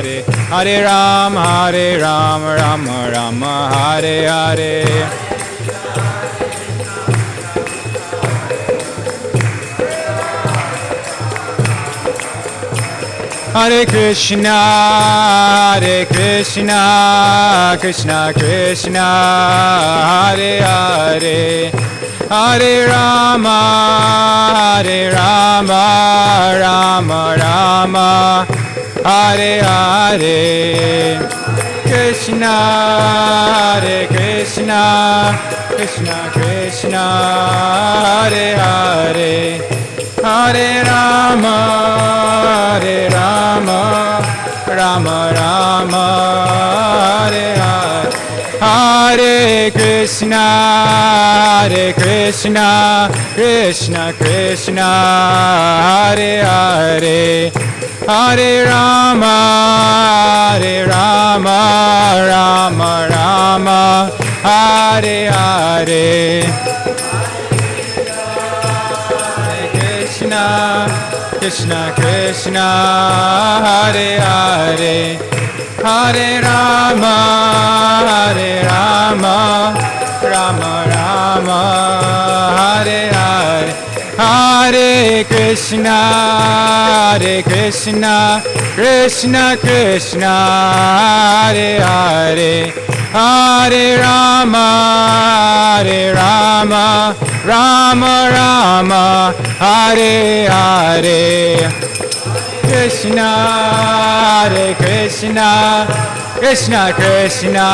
Hare Rama, Rama Rama, Hare Hare. Hare Krishna, Krishna Krishna, Hare Hare, Hare Rama, Rama Rama, Hare Hare. Krishna, Krishna Krishna, Hare Hare, Hare Rama, Rama Rama, Hare Hare. Hare Krishna, Krishna Krishna, Hare Hare, Hare Rama, Rama Rama, Hare Hare. Krishna Krishna, Hare Hare, Hare Rama, Rama Rama, Hare Hare. Hare Krishna, Krishna Krishna, Hare Hare, Hare Rama, Rama Rama, Hare Hare. Krishna, Krishna Krishna,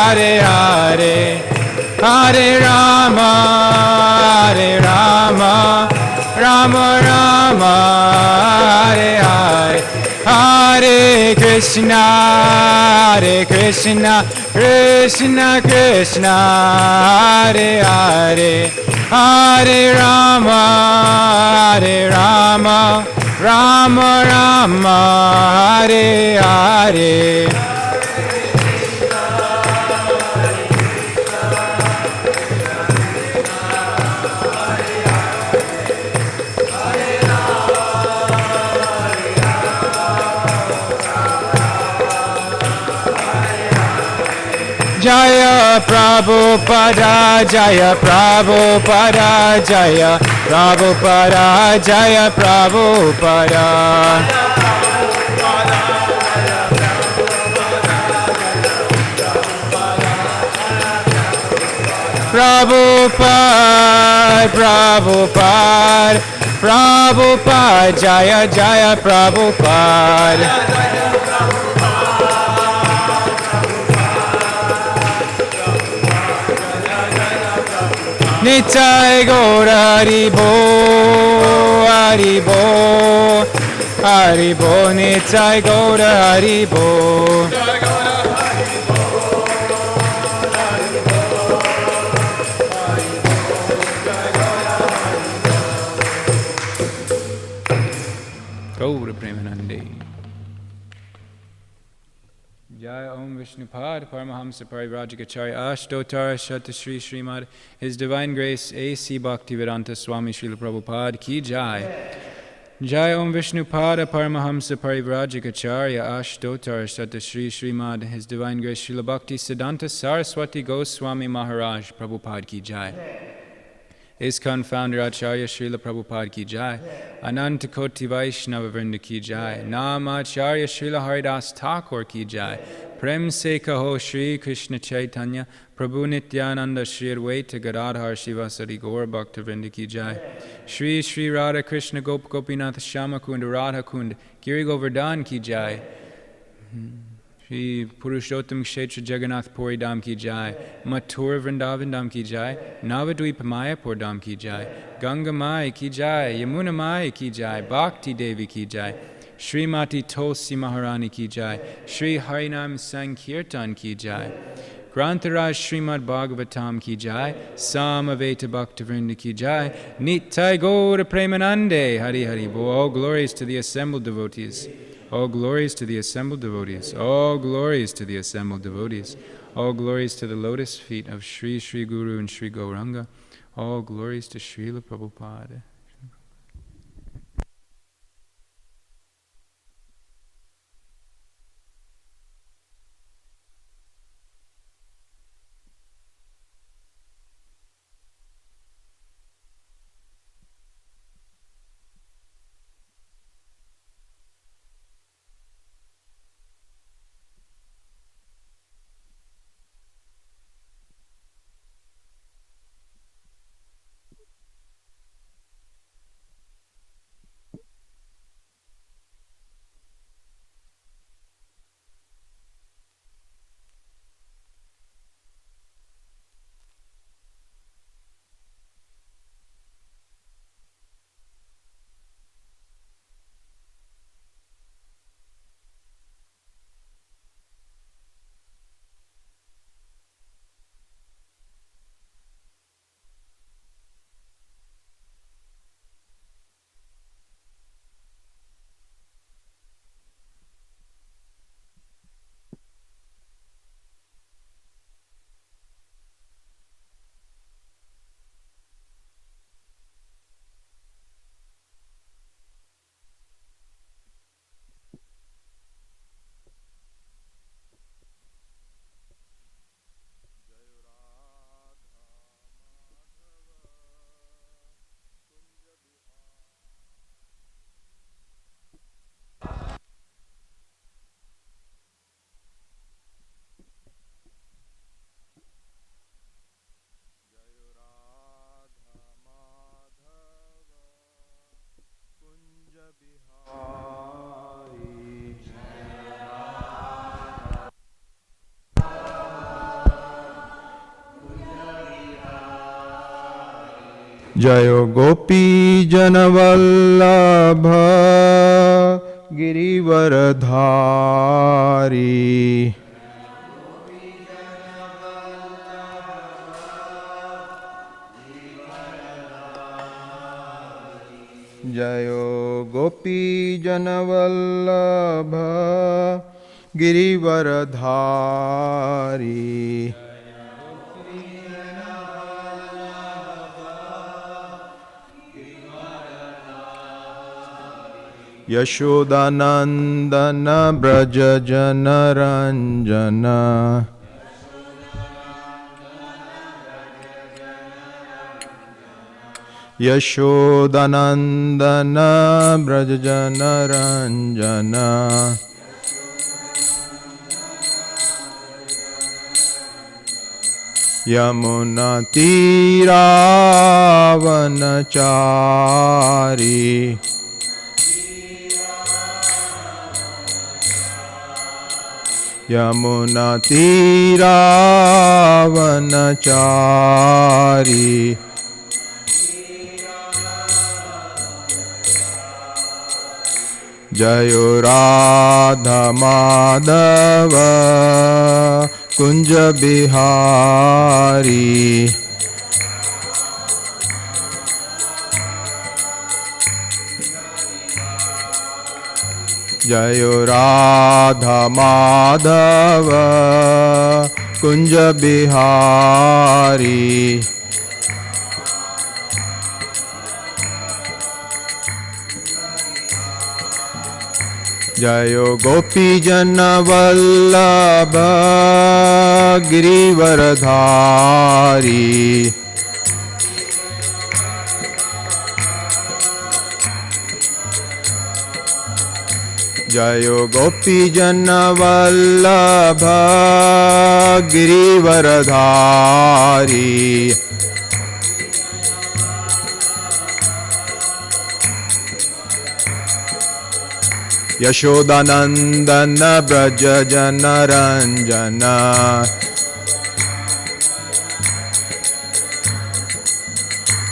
Hare Hare, Hare Rama, Rama Rama, Hare Hare. Hare Krishna, Krishna Krishna, Hare Hare, Hare Rama, Rama Rama, Hare Hare. Jaya Prabhupada, Jaya Prabhupada, Jaya Prabhupada, Jaya Prabhupada. Prabhupada, Prabhupada, Prabhupada, Jaya Jaya Prabhupada. Nitai Gaura Haribo, Haribo, Haribo, Nitai Gaura Haribo. Gaura Premanande. Jai Om Vishnupad Paramahamsa Parivrajikacharya Ashtotara Shatashri Srimad His Divine Grace A.C. Bhaktivedanta Swami Srila Prabhupada Ki Jai. Jai Om Vishnupad Paramahamsa Parivrajikacharya Ashtotara Shatashri Srimad His Divine Grace Srila Bhakti Siddhanta Saraswati Goswami Maharaj Prabhupada Ki Jai. Iskcon founder Acharya Srila Prabhupada Ki Jai. Ananta Koti Vaishnava Vrinda Ki Jai. Nama Acharya Srila Haridas Thakur Ki Jai. Prem Se Kaho Shri Krishna Chaitanya Prabhu Nityananda Shri Advaita Gadadhar Shivasari Gaur Bhakta Vrinda Ki Jai. Shri Shri Radha Krishna Gop Gopinath Shama Kund Radha Kund Giri Govardhan Ki Jai. Shri Purushottam Kshetra Jagannath Puri Dham Ki Jai. Mathura Vrindavan Dham Ki Jai. Navadvip Mayapur Dham Ki Jai. Ganga Mai Ki Jai. Yamuna Mai Ki Jai. Bhakti Devi Ki Jai. Srimati Tulsi Maharani Ki Jai. Shri Harinam Sankirtan Ki Jai. Grantaraj Srimad Bhagavatam Ki Jai. Samaveta Bhaktavrinda Ki Jai. Nitai Gaura Premanande. Hari Hari Bo. All glories to the assembled devotees. All glories to the assembled devotees. All glories to the assembled devotees. All glories to the lotus feet of Sri Sri Guru and Sri Gauranga. All glories to Srila Prabhupada. Jayo Gopi Janavallabha Girivaradhari. Jayo Gopi Janavallabha Girivaradhari. Yashodanandana Braja Janaranjana. Yashodanandana Braja Janaranjana. Yamuna Tiravanachari. Yamuna Tiravanachari. Jayo Radha Madhava Kunja Bihari. Jayo Radha Madhava Kunja Bihari. Jayo Gopi Janavallabha Girivaradhari. Jayo Gopi Janavallabha Girivaradhari. Yashodanandana Braja Janaranjana.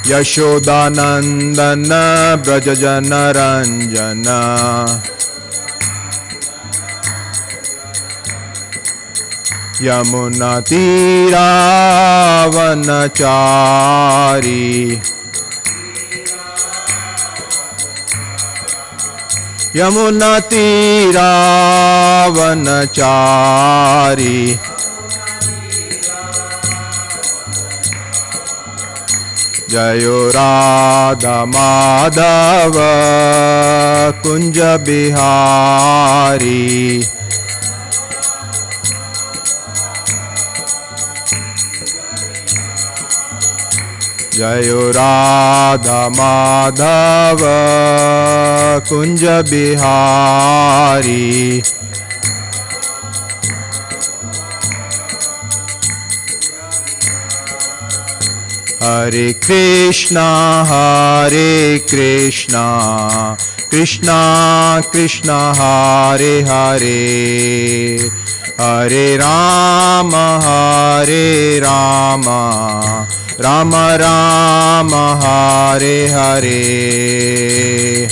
Yashodanandana Braja Janaranjana. Yamuna Tiravanachari. Yamuna Tiravanachari. Jayo Radha Madhava Kunja Bihari. Jayo Radha Madhava Kunja Bihari. Hare Krishna, Hare Krishna, Krishna Krishna, Hare Hare, Hare Rama, Hare Rama, Rama Rama, Hare Hare.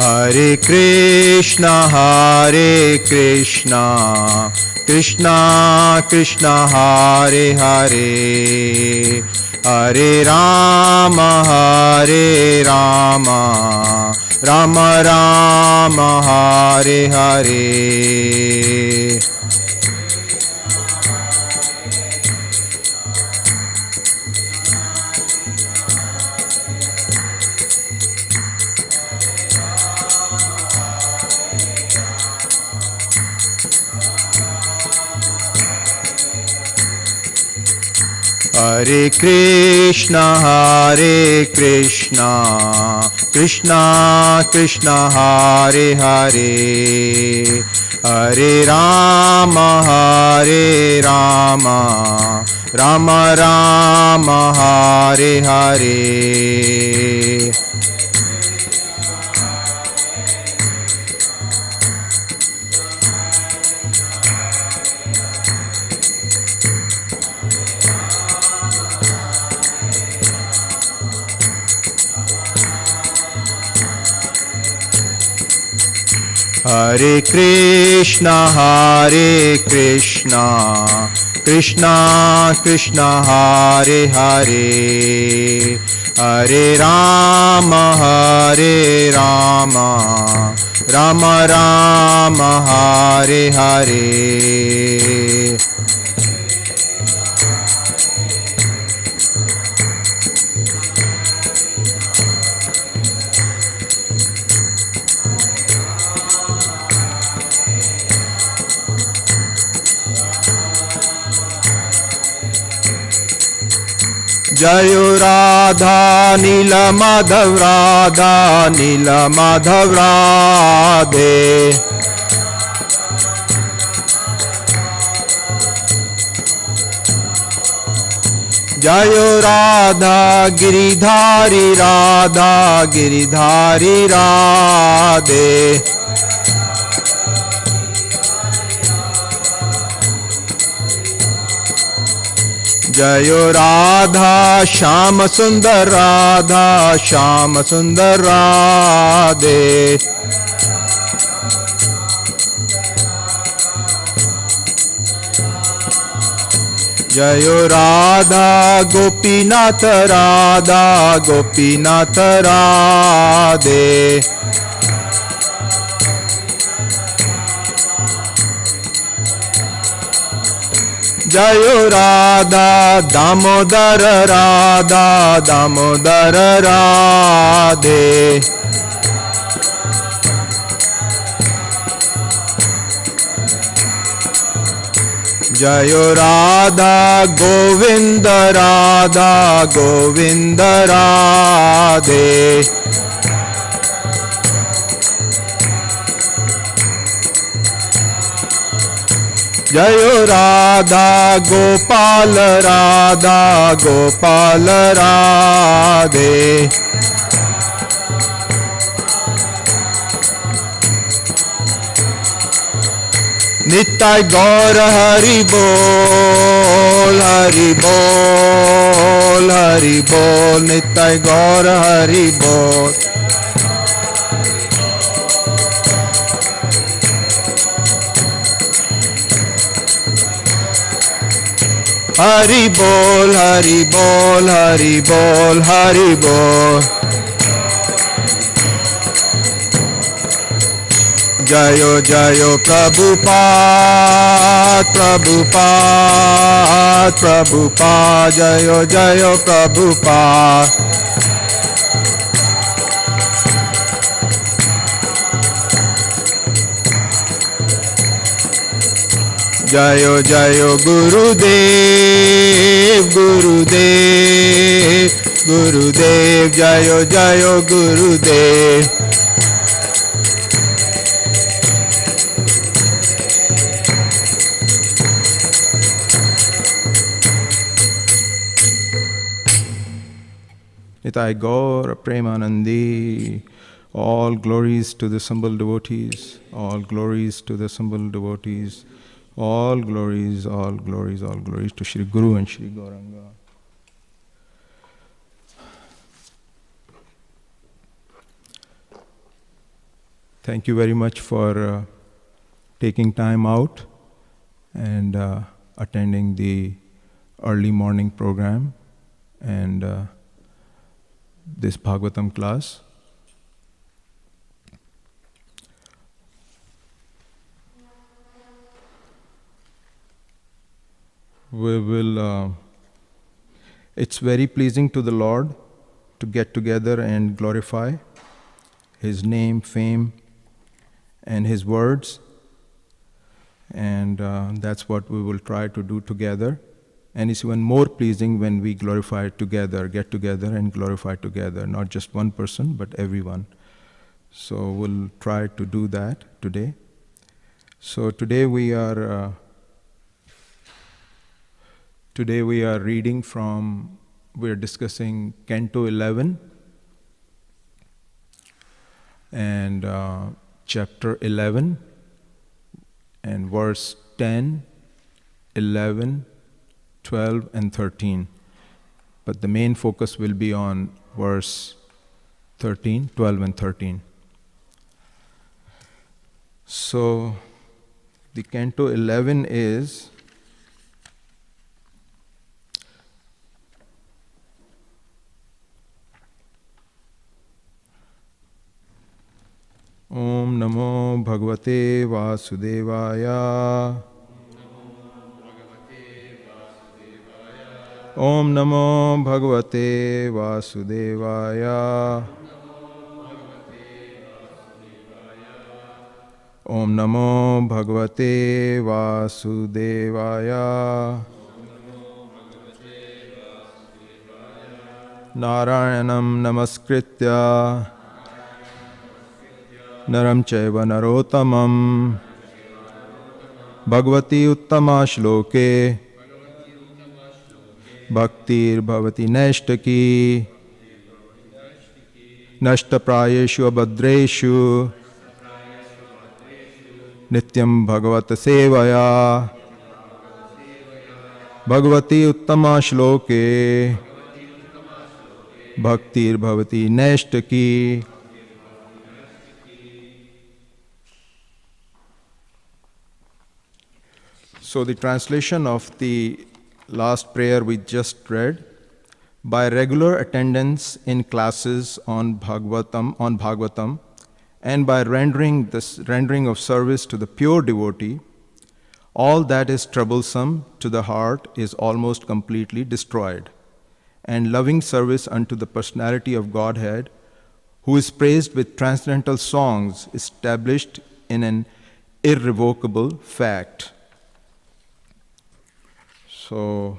Hare Krishna, Hare Krishna, Krishna Krishna, Hare Hare, Hare Rama, Hare Rama, Rama Rama, Hare Hare. Hare Krishna, Hare Krishna, Krishna Krishna Hare Hare, Hare Rama Hare Rama, Rama Rama Hare Hare. Hare Krishna, Krishna Krishna Hare Hare, Hare Rama, Rama Rama Hare Hare. Jayo Radha Nila Madhav Radha Nila Madhav Radhe, Jayo Radha Giridhari Radha Giridhari Radhe, Jayo Radha Shama Sundar Radha Shama Sundar Radhe, Jayo Radha Gopinath Radha Gopinath Radhe, Jayo Radha Damodar Radha Damodar Radhe, Jayo Radha Govinda Radha Govinda Radhe, Jayo Radha Gopal Radha Gopal Radhe, Nittai Gaur Hari Bol Hari Bol Hari Bol, Nittai Gaur Hari Bol. Hari Bol, Hari Bol, Hari Bol, Hari Bol. Jayo Jayo Prabhupada, Prabhupada, Prabhupada, Jayo Jayo Prabhupada. Jayo Jayo Gurudev, Gurudev, Gurudev, Jayo Jayo Gurudev. Nitai Gaur Premanandi. All glories to the simple devotees, all glories to the simple devotees, all glories, all glories, all glories to Shri Guru and Shri Gauranga. Thank you very much for taking time out and attending the early morning program and this Bhagavatam class. We will, it's very pleasing to the Lord to get together and glorify His name, fame, and His words. And that's what we will try to do together. And it's even more pleasing when we glorify it together, get together and glorify together, not just one person, but everyone. So we'll try to do that today. So today we are reading from, we're discussing Canto 11 and chapter 11 and verse 10, 11, 12 and 13. But the main focus will be on verse 13, 12 and 13. So the Canto 11 is Om Namo Bhagavate Vasudevaya. Om Namo Bhagavate Vasudevaya. Om Namo Bhagavate Vasudevaya. Narayanam Namaskritya Naram Chaiva Narotamam Bhagavati Uttama Shloke Bhaktir Bhavati Nashtaki Nashtaprayeshu Abhadreshu Nityam Bhagavata Sevaya Bhagavati Uttama Shloke Bhaktir Bhavati Nashtaki. So the translation of the last prayer we just read: by regular attendance in classes on Bhagavatam, and by rendering of service to the pure devotee, all that is troublesome to the heart is almost completely destroyed, and loving service unto the personality of Godhead, who is praised with transcendental songs, established in an irrevocable fact. So,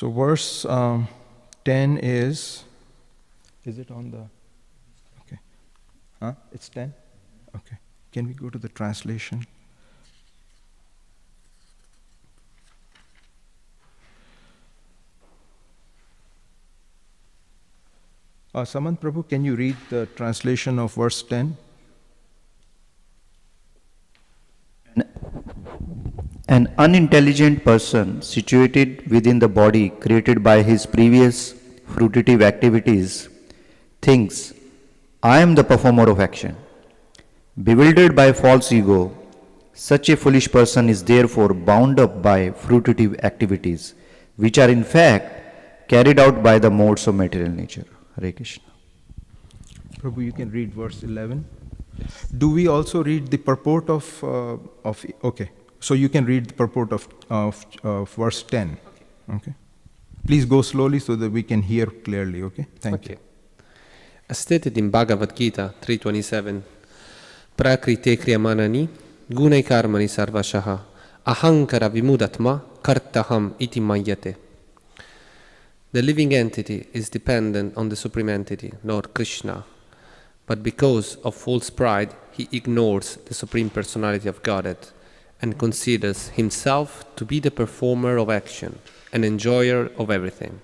verse 10 is it on the, okay, it's 10? Okay, can we go to the translation? Saman Prabhu, can you read the translation of verse 10? An unintelligent person situated within the body created by his previous fruitive activities thinks, I am the performer of action. Bewildered by false ego, such a foolish person is therefore bound up by fruitive activities, which are in fact carried out by the modes of material nature. Hare Krishna. Prabhu, you can read verse 11. Do we also read the purport of okay. So you can read the purport of verse 10. Okay. Please go slowly so that we can hear clearly. Okay. Thank you. As stated in Bhagavad Gita 3:27, Prakrite kriyamanani gunai karmani sarvashaha ahankara vimudatma kartaham iti mayate. The living entity is dependent on the Supreme Entity, Lord Krishna, but because of false pride, he ignores the Supreme Personality of Godhead and considers himself to be the performer of action, an enjoyer of everything.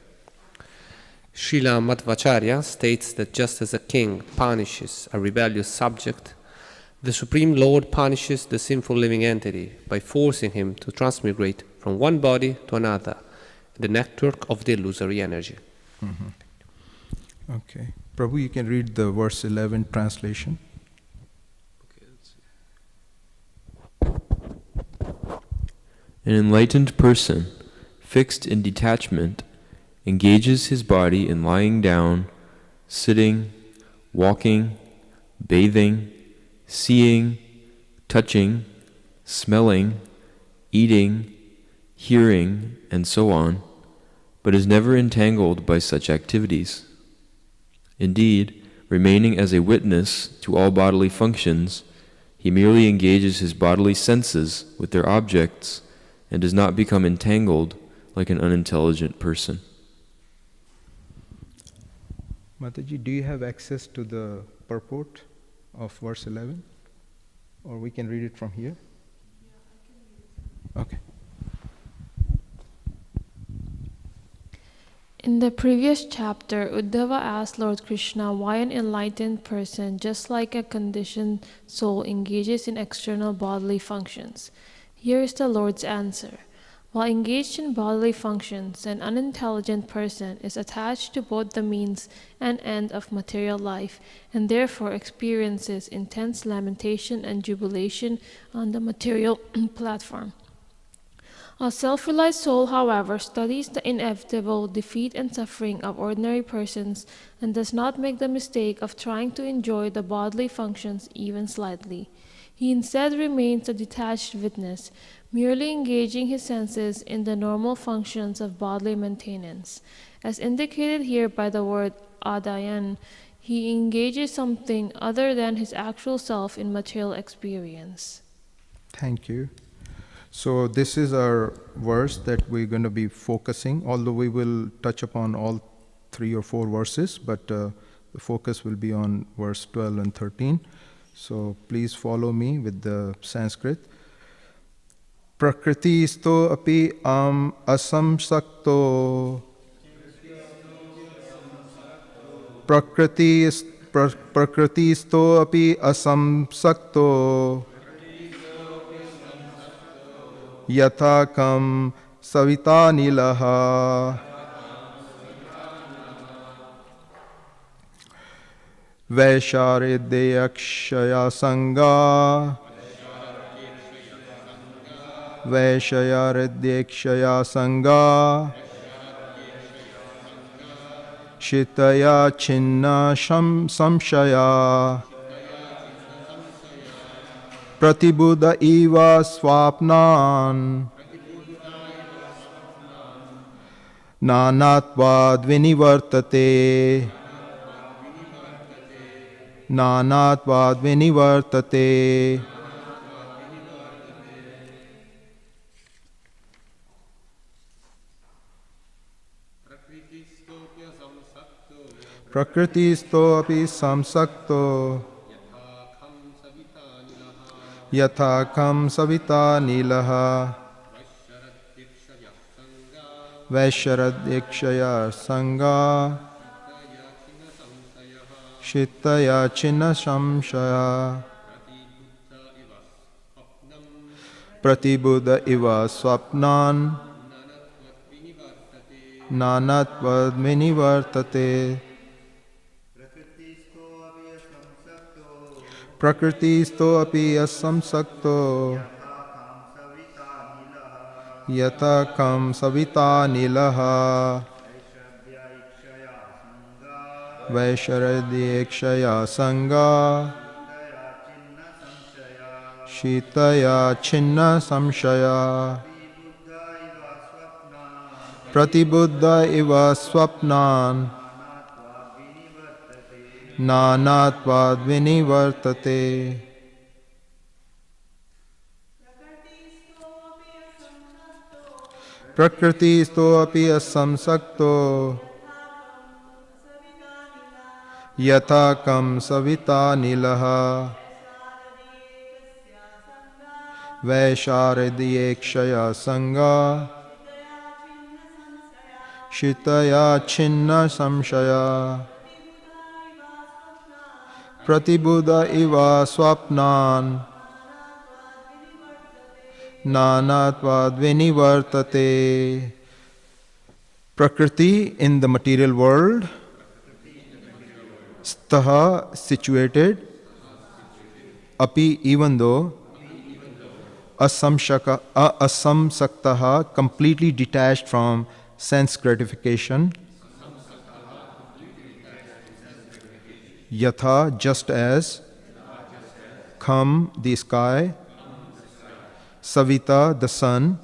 Srila Madhvacharya states that just as a king punishes a rebellious subject, the Supreme Lord punishes the sinful living entity by forcing him to transmigrate from one body to another, the network of the illusory energy. Mm-hmm. Okay. Prabhu, you can read the verse 11 translation. Okay, let's see. An enlightened person, fixed in detachment, engages his body in lying down, sitting, walking, bathing, seeing, touching, smelling, eating, hearing, and so on, but is never entangled by such activities. Indeed, remaining as a witness to all bodily functions, he merely engages his bodily senses with their objects and does not become entangled like an unintelligent person. Mataji, do you have access to the purport of verse 11? Or we can read it from here? Yeah, I can read it. Okay. In the previous chapter, Uddhava asked Lord Krishna why an enlightened person, just like a conditioned soul, engages in external bodily functions. Here is the Lord's answer. While engaged in bodily functions, an unintelligent person is attached to both the means and end of material life, and therefore experiences intense lamentation and jubilation on the material platform. A self-realized soul, however, studies the inevitable defeat and suffering of ordinary persons and does not make the mistake of trying to enjoy the bodily functions even slightly. He instead remains a detached witness, merely engaging his senses in the normal functions of bodily maintenance. As indicated here by the word adayan, he engages something other than his actual self in material experience. Thank you. So this is our verse that we're going to be focusing, although we will touch upon all 3 or 4 verses, but the focus will be on verse 12 and 13. So please follow me with the Sanskrit. Prakritisto api asamsakto Prakritisto api asamsakto Yathakam savitanilaha Vaisharideyakshaya sangha Vaishayaridekshaya sangha Shitaya chinna samshaya Pratibuddha eva swapnan Nanatvad vinivartate Nanatvad vinivartate Prakritisto api samsakto Yathakam savita nilaha Vaisharadikshaya sangha Shitaya chinna samshaya Pratibuddha iva swapnan Nanatvad vinivartate Prakritisto api asamsakto Yathakam savita nilaha Vaisharadikshaya sangha Shitaya chinna samshaya Pratibuddha iva swapnan Nanatvad vinivartate Prakritisto api asamsakto Yathakam savita nilaha Vaisharidiyekshaya sangha Shitaya chinna samshaya Pratibuddha iva swapnan Nanatvad vinivartate. Prakriti in the material world, staha situated, api even though, asamsaktaha completely detached from sense gratification, yatha just as, kham the sky, savita the sun,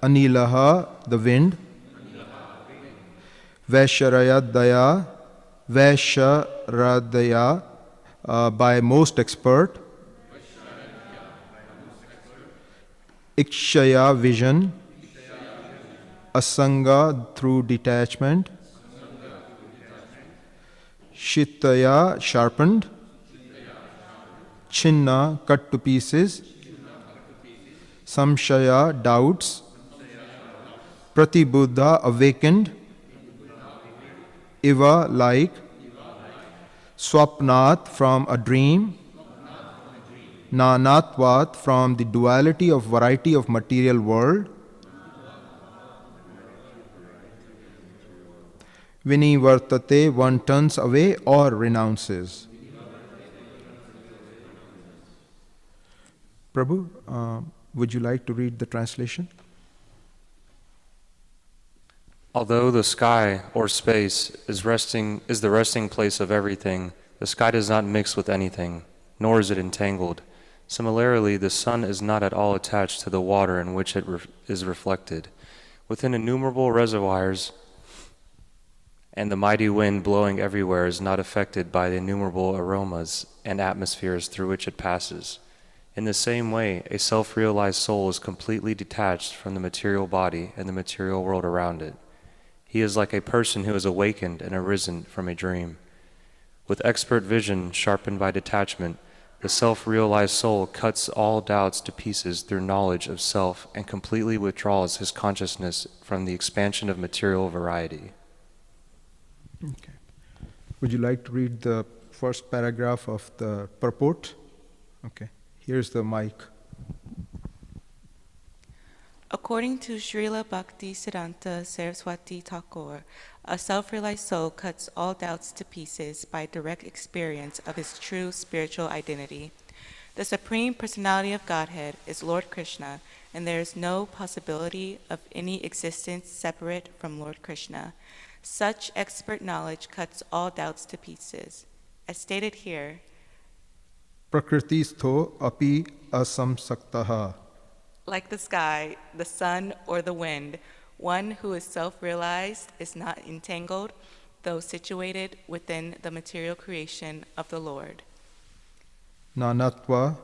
anilaha the wind, Vaisharadaya, by most expert, Ikshaya, vision, Asanga, through detachment, Shitaya, sharpened, Chinna, cut to pieces, Samshaya, doubts, Pratibuddha, awakened, Iva, like, Swapnat, from a dream, Nanatvat, from the duality of variety of material world, Vinivartate, one turns away or renounces. Prabhu, would you like to read the translation? Although the sky or space is the resting place of everything, the sky does not mix with anything, nor is it entangled. Similarly, the sun is not at all attached to the water in which it is reflected. Within innumerable reservoirs, and the mighty wind blowing everywhere is not affected by the innumerable aromas and atmospheres through which it passes. In the same way, a self-realized soul is completely detached from the material body and the material world around it. He is like a person who is awakened and arisen from a dream. With expert vision sharpened by detachment, the self-realized soul cuts all doubts to pieces through knowledge of self and completely withdraws his consciousness from the expansion of material variety. Okay. Would you like to read the first paragraph of the purport? Okay. Here's the mic. According to Srila Bhakti Siddhanta Saraswati Thakur, a self-realized soul cuts all doubts to pieces by direct experience of his true spiritual identity. The Supreme Personality of Godhead is Lord Krishna, and there is no possibility of any existence separate from Lord Krishna. Such expert knowledge cuts all doubts to pieces. As stated here, Prakriti-stho api asamsaktaha. like the sky, the sun, or the wind, one who is self-realized is not entangled, though situated within the material creation of the Lord. Nanatva,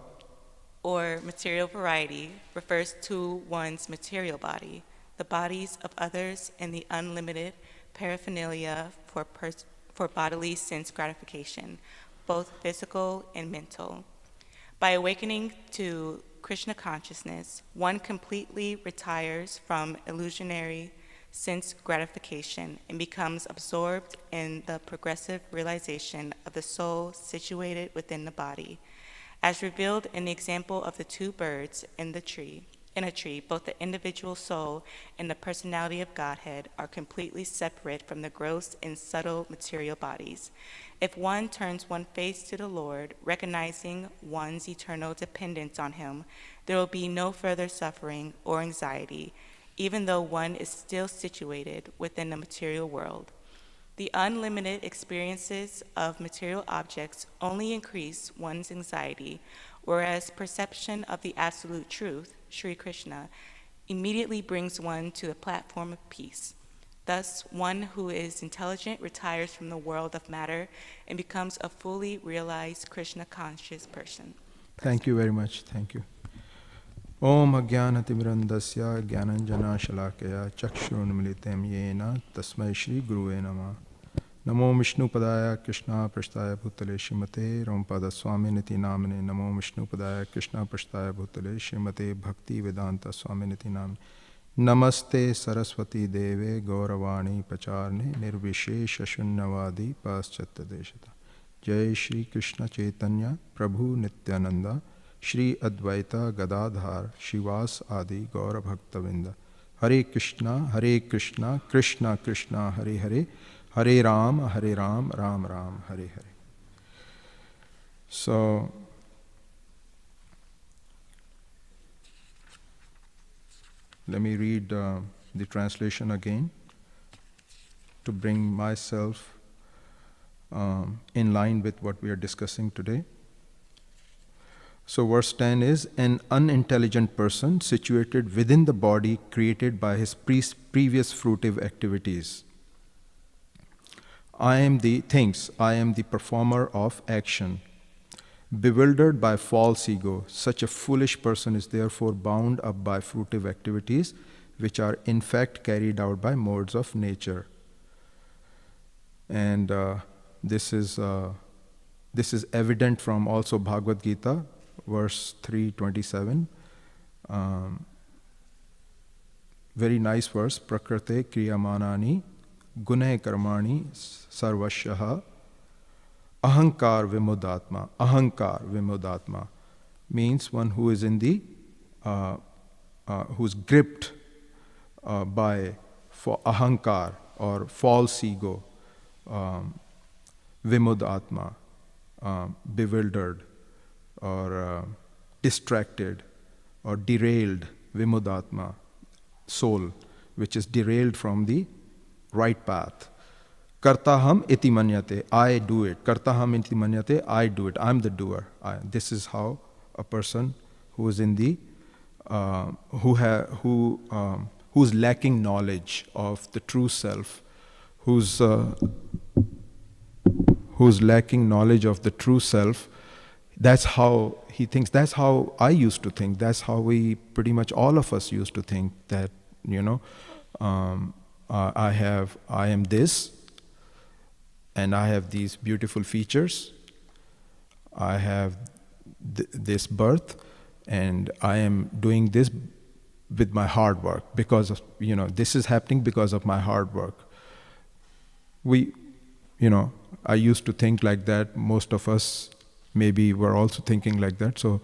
or material variety, refers to one's material body, the bodies of others, and the unlimited paraphernalia for bodily sense gratification, both physical and mental. By awakening to Krishna consciousness, one completely retires from illusionary sense gratification and becomes absorbed in the progressive realization of the soul situated within the body. As revealed in the example of the two birds in a tree, both the individual soul and the personality of Godhead are completely separate from the gross and subtle material bodies. If one turns one face to the Lord, recognizing one's eternal dependence on Him, there will be no further suffering or anxiety, even though one is still situated within the material world. The unlimited experiences of material objects only increase one's anxiety, whereas perception of the absolute truth, Sri Krishna, immediately brings one to the platform of peace. Thus, one who is intelligent retires from the world of matter and becomes a fully realized Krishna-conscious person. Thank you very much. Thank you. Om Ajnanatimrandasya Jnananjana Shalakaya Chakshurunmilitam Yena Tasmai Shri Guruve Namah. Namo Vishnu Padaya Krishna Prasthaya Bhutale Srimate Rampada Swami Niti Namane. Namo Vishnu Padaya Krishna Prasthaya Bhutale Srimate Bhakti Vedanta Swami Niti Namane. Namaste Saraswati Deve Gauravani Pacharne Nirvishesha Shunyavadi Paschatya Deshata. Jai Shri Krishna Chaitanya Prabhu Nityananda Shri Advaita Gadadhar Shivas Adi Gaura Bhaktavinda. Hare Krishna, Krishna Krishna, Hare Hare, Hare Ram, Ram Ram, Hare Hare. So, let me read the translation again to bring myself in line with what we are discussing today. So verse 10 is, an unintelligent person situated within the body created by his previous fruitive activities. I am the performer of action. Bewildered by false ego, such a foolish person is therefore bound up by fruitive activities, which are in fact carried out by modes of nature. And this is evident from also Bhagavad Gita, verse 327. Very nice verse. Prakrate kriyamanani gunhe karmani sarvasyaha ahankar vimudatma. Ahankar vimudatma means one who is in the who's gripped by for ahankar or false ego, vimudatma, bewildered or distracted or derailed, vimudatma, soul, which is derailed from the right path. Kartaham iti manyate, I do it. Kartaham iti manyate, I do it. I'm the doer. This is how a person who is in the who's lacking knowledge of the true self, who's lacking knowledge of the true self. That's how he thinks. That's how I used to think. That's how we pretty much all of us used to think, that I am this, and I have these beautiful features. I have this birth, and I am doing this with my hard work, because of, this is happening because of my hard work. I used to think like that. Most of us maybe were also thinking like that. So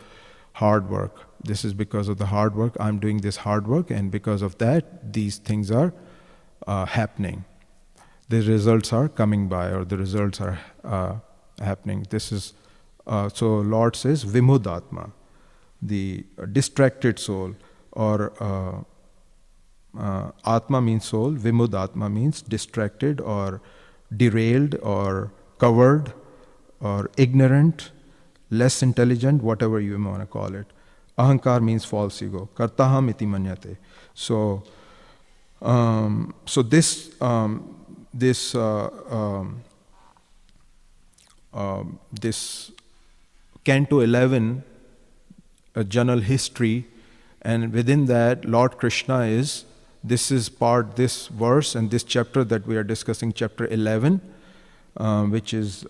hard work, this is because of the hard work. I'm doing this hard work, and because of that, these things are happening. The results are coming by, or the results are happening. This is so Lord says vimudatma, the distracted soul, or atma means soul, vimudatma means distracted or derailed or covered or ignorant, less intelligent, whatever you want to call it. Ahankar means false ego. Kartaham iti manyate. So this Canto 11, a general history, and within that, Lord Krishna this verse and this chapter that we are discussing, chapter 11, which is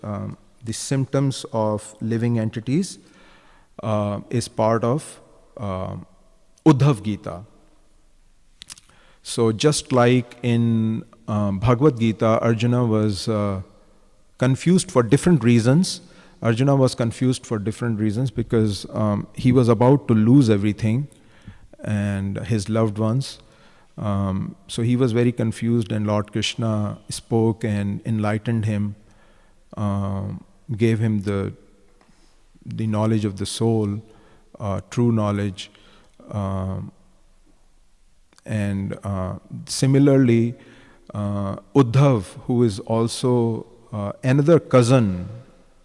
the symptoms of living entities, is part of Uddhav Gita. So just like in Bhagavad Gita, Arjuna was confused for different reasons. Arjuna was confused for different reasons because he was about to lose everything and his loved ones. So he was very confused, and Lord Krishna spoke and enlightened him, gave him the knowledge of the soul, true knowledge. And similarly, Uddhav, who is also another cousin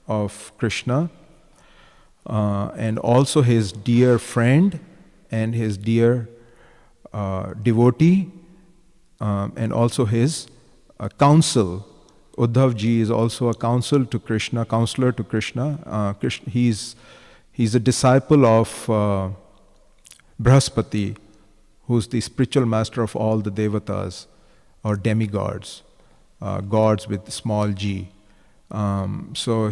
of Krishna, and also his dear friend and his dear devotee, and also his counsel. Uddhav ji is also a counselor to Krishna. He's a disciple of Brahaspati, who's the spiritual master of all the devatas or demigods, gods with small g. So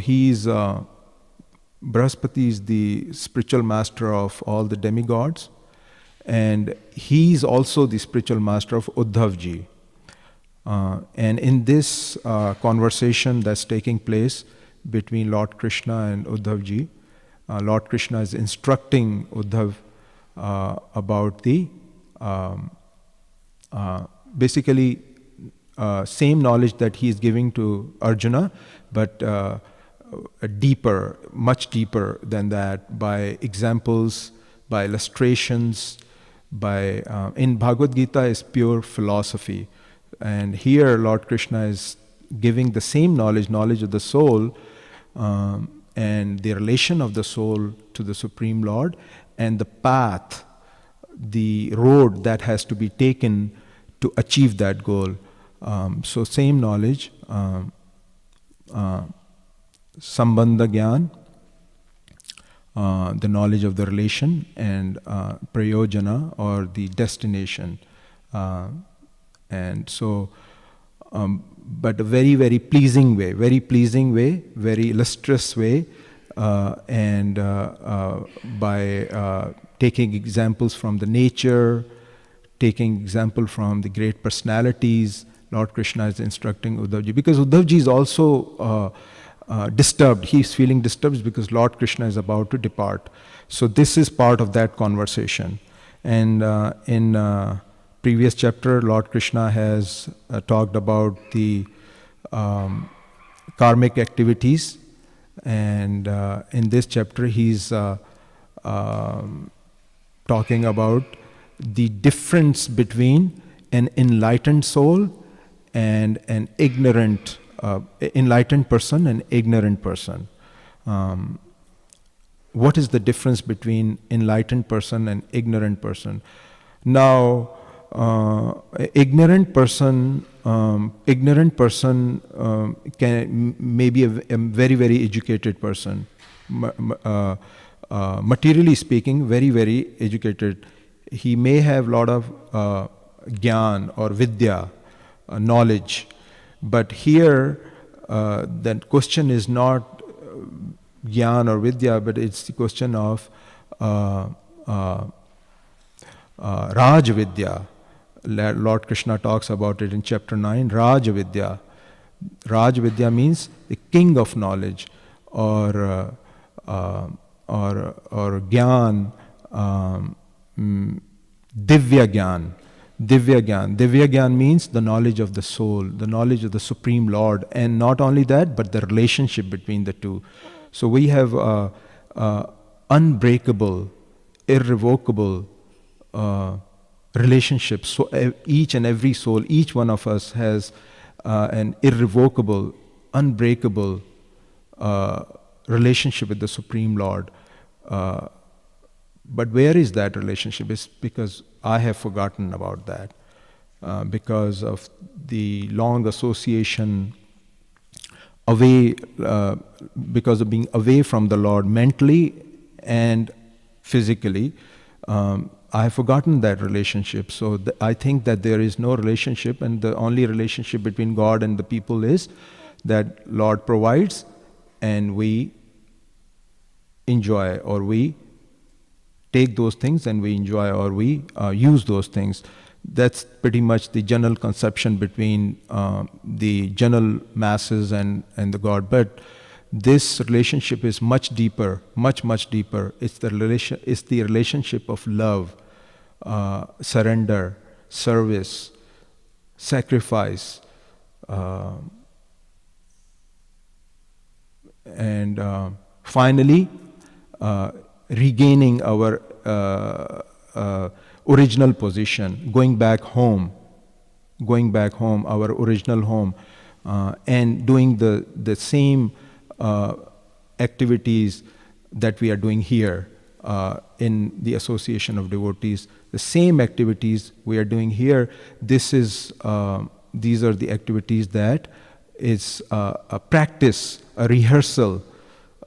Brahaspati is the spiritual master of all the demigods, and he's also the spiritual master of Uddhav ji. And in this conversation that's taking place between Lord Krishna and Uddhav ji, Lord Krishna is instructing Uddhav about the basically same knowledge that he is giving to Arjuna, but deeper, much deeper than that, by examples, by illustrations, by in Bhagavad Gita is pure philosophy, and here Lord Krishna is giving the same knowledge of the soul, and the relation of the soul to the Supreme Lord, and the path, the road that has to be taken to achieve that goal. So same knowledge Sambandha Gyan, the knowledge of the relation, and Prayojana, or the destination. And so, but a very, very pleasing way, very illustrious way, and by taking examples from the nature, taking example from the great personalities. Lord Krishna is instructing Uddhavji, because Uddhavji is also disturbed. He is feeling disturbed because Lord Krishna is about to depart. So this is part of that conversation. And in previous chapter, Lord Krishna has talked about the karmic activities, and in this chapter he's talking about the difference between an enlightened soul and an ignorant, enlightened person and ignorant person. What is the difference between enlightened person and ignorant person? Now, ignorant person can maybe a very, very educated person, materially speaking, very, very educated. He may have a lot of gyan or vidya, knowledge, but here the question is not gyan or vidya, but it's the question of Raj Vidya. Lord Krishna talks about it in chapter 9, Raj Vidya. Raj Vidya means the king of knowledge, or Gyan, Divya Gyan. Divya Gyan. Divya Gyan means the knowledge of the soul, the knowledge of the Supreme Lord, and not only that, but the relationship between the two. So we have unbreakable, irrevocable relationships. So each and every soul, each one of us has an irrevocable, unbreakable relationship with the Supreme Lord. But where is that relationship? It's because I have forgotten about that, because of the long association away, because of being away from the Lord mentally and physically. I have forgotten that relationship. So I think that there is no relationship, and the only relationship between God and the people is that Lord provides and we enjoy, or we take those things and we enjoy, or we use those things. That's pretty much the general conception between the general masses and the God. But this relationship is much deeper, much deeper. It's the relationship of love, surrender, service, sacrifice, and finally regaining our original position, going back home, our original home, and doing the same activities that we are doing here in the association of devotees. The same activities we are doing here. These are the activities that is a practice, a rehearsal,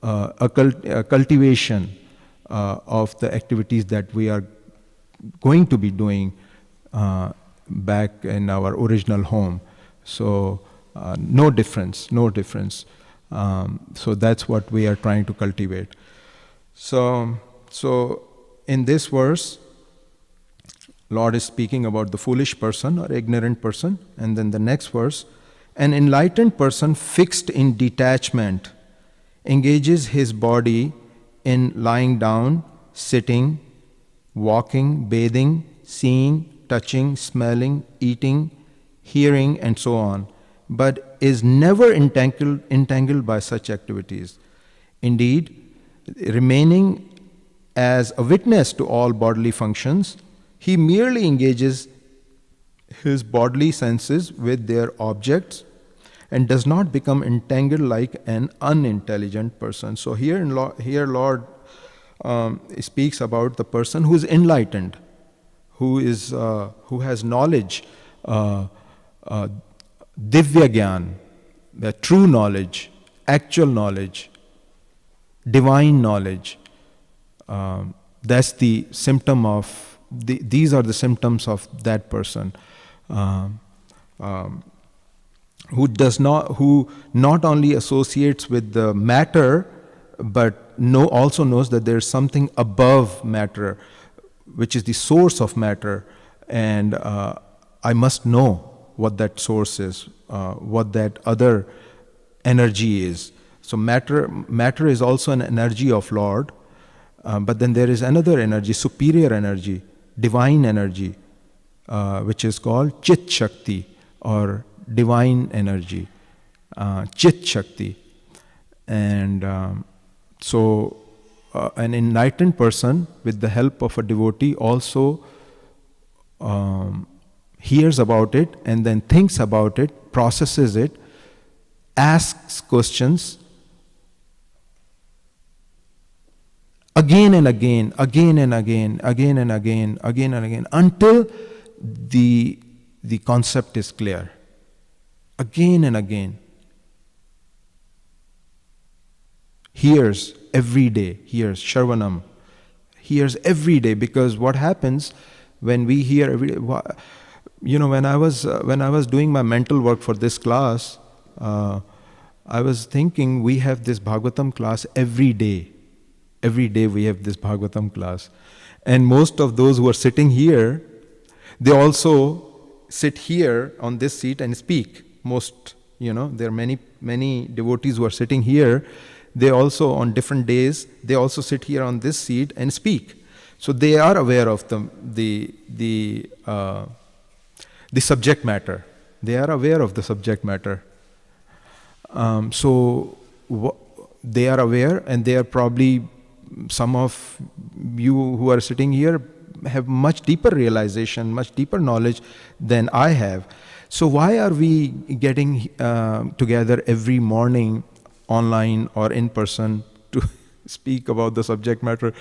a cultivation of the activities that we are going to be doing back in our original home. So no difference. So that's what we are trying to cultivate. So in this verse, Lord is speaking about the foolish person or ignorant person, and then the next verse, an enlightened person fixed in detachment engages his body in lying down, sitting, walking, bathing, seeing, touching, smelling, eating, hearing, and so on, but is never entangled by such activities. Indeed, remaining as a witness to all bodily functions, he merely engages his bodily senses with their objects and does not become entangled like an unintelligent person. So here Lord speaks about the person who is enlightened, who has knowledge, Divya Gyan, the true knowledge, actual knowledge, divine knowledge. That's the symptom of, these are the symptoms of that person who not only associates with the matter, but also knows that there's something above matter, which is the source of matter, and I must know what that source is, what that other energy is. So matter is also an energy of Lord, but then there is another energy, superior energy, divine energy, which is called Chit Shakti, or divine energy, Chit Shakti. And an enlightened person, with the help of a devotee, also hears about it and then thinks about it, processes it, asks questions again and again, again and again, again and again, again and again, until the concept is clear. Again and again. Hears every day, hears Shravanam, hears every day, because what happens when we hear every day, when I was doing my mental work for this class, I was thinking we have this Bhagavatam class every day. Every day we have this Bhagavatam class. And most of those who are sitting here, they also sit here on this seat and speak. There are many devotees who are sitting here. They also, on different days, they also sit here on this seat and speak. So they are aware of the subject matter. They are aware of the subject matter. They are aware, and they are probably, some of you who are sitting here have much deeper realization, much deeper knowledge than I have. So why are we getting together every morning, online or in person, to speak about the subject matter?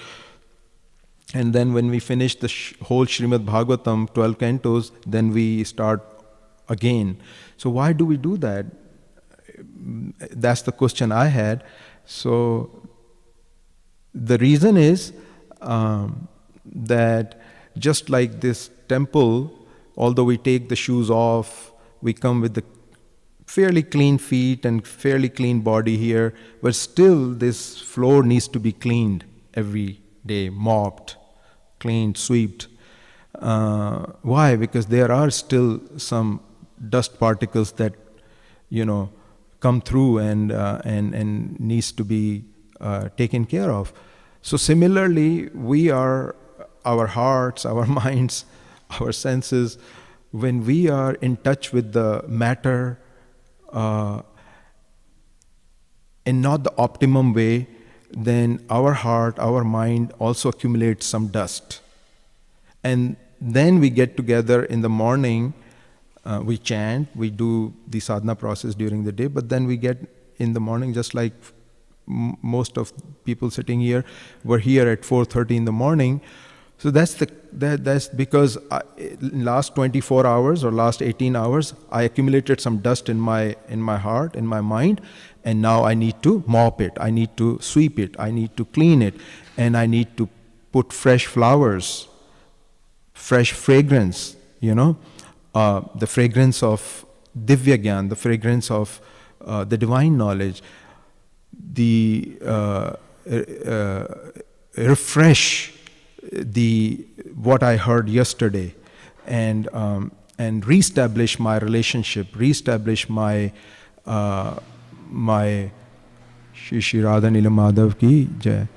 And then when we finish the whole Srimad Bhagavatam, 12 cantos, then we start again. So why do we do that? That's the question I had. So the reason is that just like this temple, although we take the shoes off, we come with the fairly clean feet and fairly clean body here, but still this floor needs to be cleaned every day, mopped, cleaned, swept. Why? Because there are still some dust particles that come through and needs to be taken care of. So similarly, our hearts, our minds, our senses, when we are in touch with the matter in not the optimum way, then our heart, our mind also accumulates some dust. And then we get together in the morning, we chant, we do the sadhana process during the day, but then we get in the morning, just like most of people sitting here were here at 4:30 in the morning. So that's because last 24 hours or last 18 hours, I accumulated some dust in my heart, in my mind, and now I need to mop it, I need to sweep it, I need to clean it, and I need to put fresh flowers, fresh fragrance, the fragrance of Divya Gyan, the fragrance of the divine knowledge, the refresh what I heard yesterday, and reestablish my relationship, reestablish my Shri Shri Radha Nila Madhav ki Jai.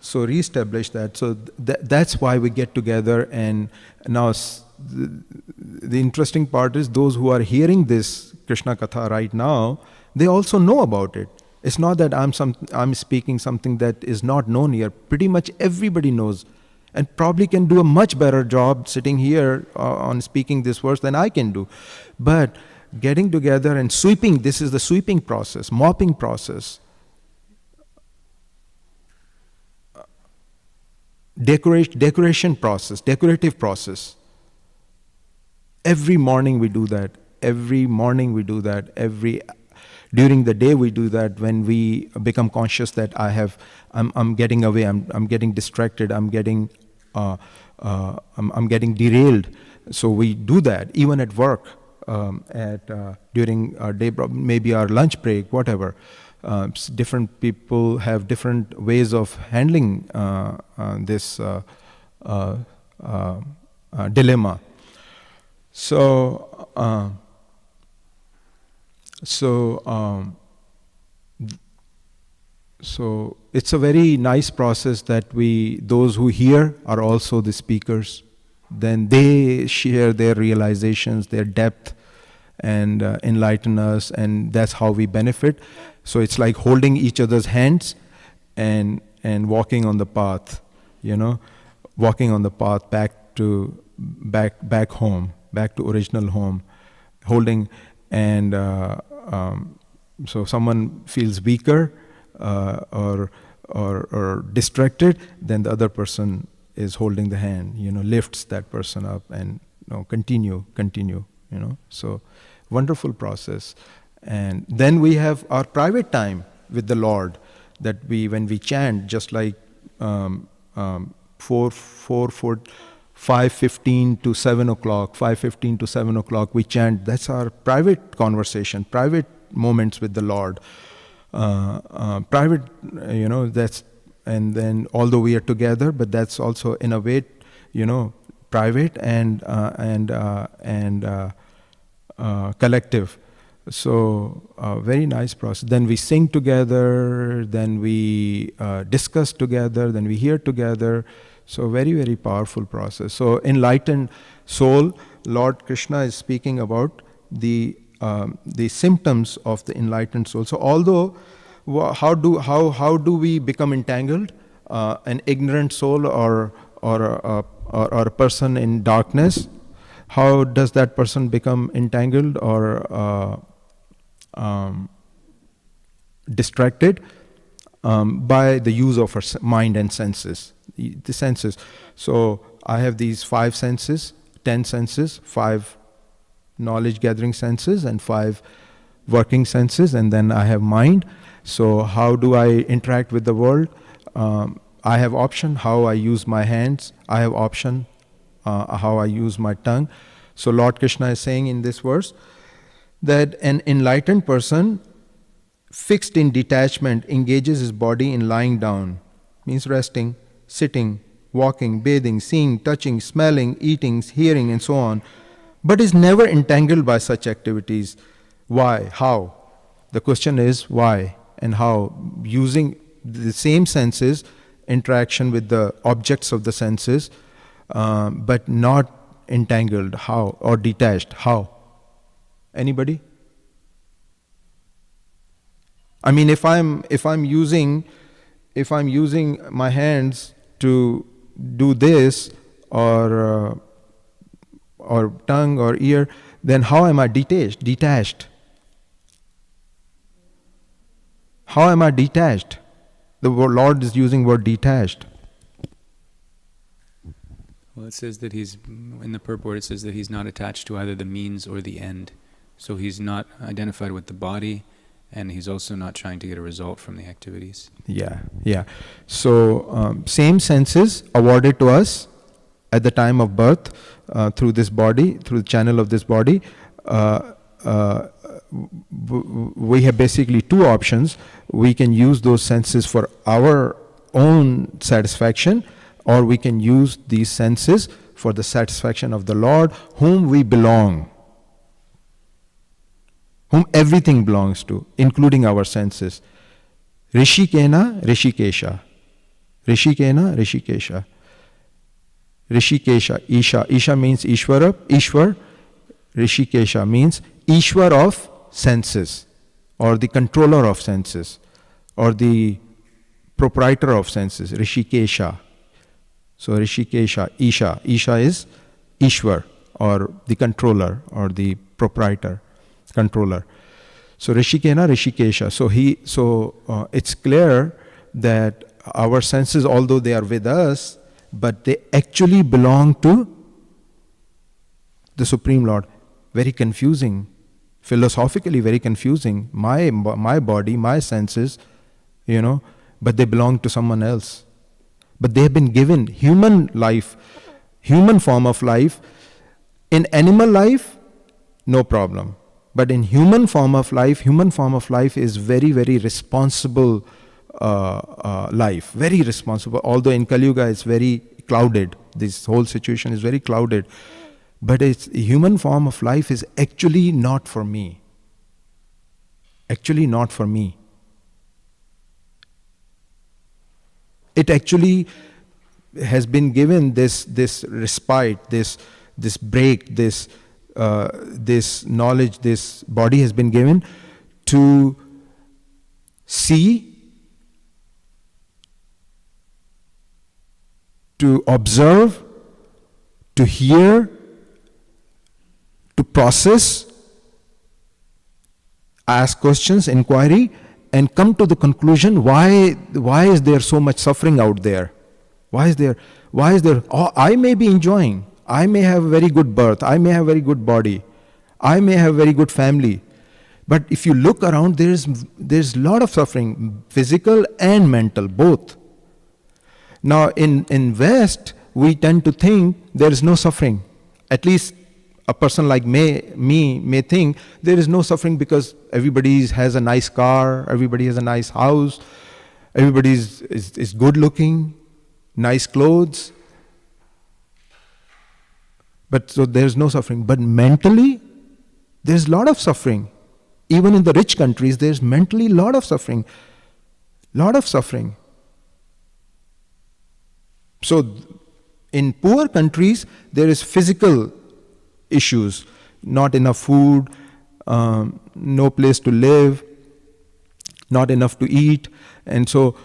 So reestablish that. So that's why we get together. And now the interesting part is those who are hearing this Krishna Katha right now, they also know about it. It's not that I'm speaking something that is not known here. Pretty much everybody knows, and probably can do a much better job sitting here on speaking this verse than I can do. But getting together and sweeping, this is the sweeping process, mopping process. decoration process, decorative process. Every morning we do that. Every morning we do that. During the day we do that. When we become conscious that I'm getting away, I'm getting distracted, I'm getting derailed. So we do that even at work, during our day, maybe our lunch break, whatever. Different people have different ways of handling this dilemma. So it's a very nice process that those who hear are also the speakers. Then they share their realizations, their depth, and enlighten us, and that's how we benefit. So it's like holding each other's hands and walking on the path, walking on the path back home, back to original home, holding. And so someone feels weaker or distracted, then the other person is holding the hand, lifts that person up and continue, So wonderful process. And then we have our private time with the Lord, that when we chant, just like 5:15 to 7 o'clock, 5:15 to 7 o'clock, we chant. That's our private conversation, private moments with the Lord. Private, that's, and then although we are together, but that's also in a way, private and collective. So very nice process. Then we sing together, then we discuss together, then we hear together. So very, very powerful process. So enlightened soul, Lord Krishna is speaking about the symptoms of the enlightened soul. So although, how do we become entangled? An ignorant soul or a person in darkness, how does that person become entangled or distracted? By the use of our mind and senses. The senses. So I have these 5 senses, 10 senses, 5 knowledge gathering senses and 5 working senses, and then I have mind. So how do I interact with the world? I have option how I use my hands. I have option how I use my tongue. So Lord Krishna is saying in this verse that an enlightened person fixed in detachment engages his body in lying down, means resting, sitting, walking, bathing, seeing, touching, smelling, eating, hearing, and so on, but is never entangled by such activities. Why? How? The question is why and how. Using the same senses, interaction with the objects of the senses, but not entangled. How? Or detached. How? Anybody? I mean, if I'm using my hands to do this, or tongue or ear, then how am I detached? How am I detached? The Lord is using word detached. Well, it says that he's, in the purport, it says that he's not attached to either the means or the end. So he's not identified with the body, and he's also not trying to get a result from the activities. Yeah. So same senses awarded to us at the time of birth through this body, through the channel of this body. We have basically 2 options. We can use those senses for our own satisfaction, or we can use these senses for the satisfaction of the Lord, whom we belong, whom everything belongs to, including our senses. Rishikena, Rishikesha. Rishikena, Rishikesha. Rishikesha, Isha. Isha means Ishwara, Ishwar. Rishikesha means Ishwar of senses, or the controller of senses, or the proprietor of senses. Rishikesha. So Rishikesha, Isha. Isha is Ishwar, or the controller, or the proprietor, controller. So Rishikena, Rishikesha. So it's clear that our senses, although they are with us, but they actually belong to the Supreme Lord. Very confusing, philosophically very confusing. My body, my senses, but they belong to someone else. But they have been given human life, human form of life. In animal life, no problem. But in human form of life is very, very responsible life, very responsible. Although in Kali Yuga it's very clouded, this whole situation is very clouded. But its human form of life is actually not for me. Actually not for me. It actually has been given this respite, this break, this knowledge, this body has been given to see, to observe, to hear, to process, ask questions, inquiry, and come to the conclusion, why is there so much suffering out there? Why is there, I may be enjoying, I may have a very good birth, I may have a very good body, I may have a very good family. But if you look around, there's a lot of suffering, physical and mental, both. Now in West, we tend to think there is no suffering. At least a person like me may think there is no suffering because everybody has a nice car, everybody has a nice house, everybody is good looking, nice clothes. But so there's no suffering. But mentally, there's a lot of suffering. Even in the rich countries, there's mentally a lot of suffering. Lot of suffering. So in poor countries, there is physical issues, not enough food, no place to live, not enough to eat, and so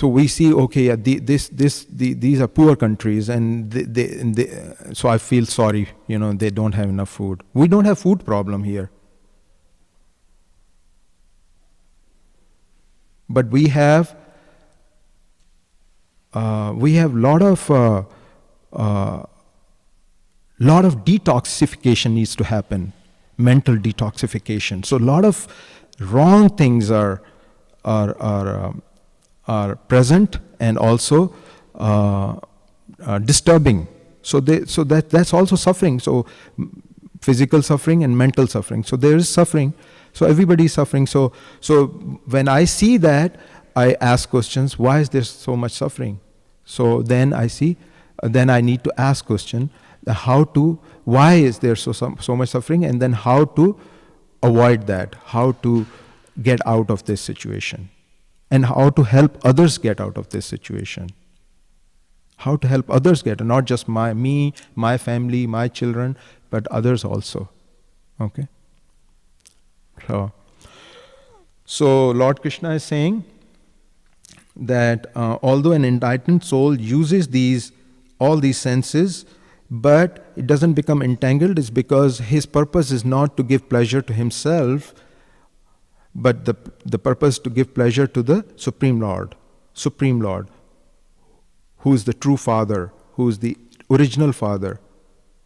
we see, okay, these are poor countries, and so I feel sorry, they don't have enough food. We don't have food problem here, but we have lot of detoxification needs to happen, mental detoxification. So a lot of wrong things are present and also disturbing. So that's also suffering. So physical suffering and mental suffering. So there is suffering. So everybody is suffering. So when I see that, I ask questions. Why is there so much suffering? So then I see. Then I need to ask question. Why is there so much suffering, and then how to avoid that, how to get out of this situation, and how to help others get out of this situation. How to help others get, not just me, my family, my children, but others also. Okay? So Lord Krishna is saying that although an enlightened soul uses all these senses, but it doesn't become entangled, it's because his purpose is not to give pleasure to himself, but the purpose to give pleasure to the Supreme Lord, who is the true Father, who is the original Father,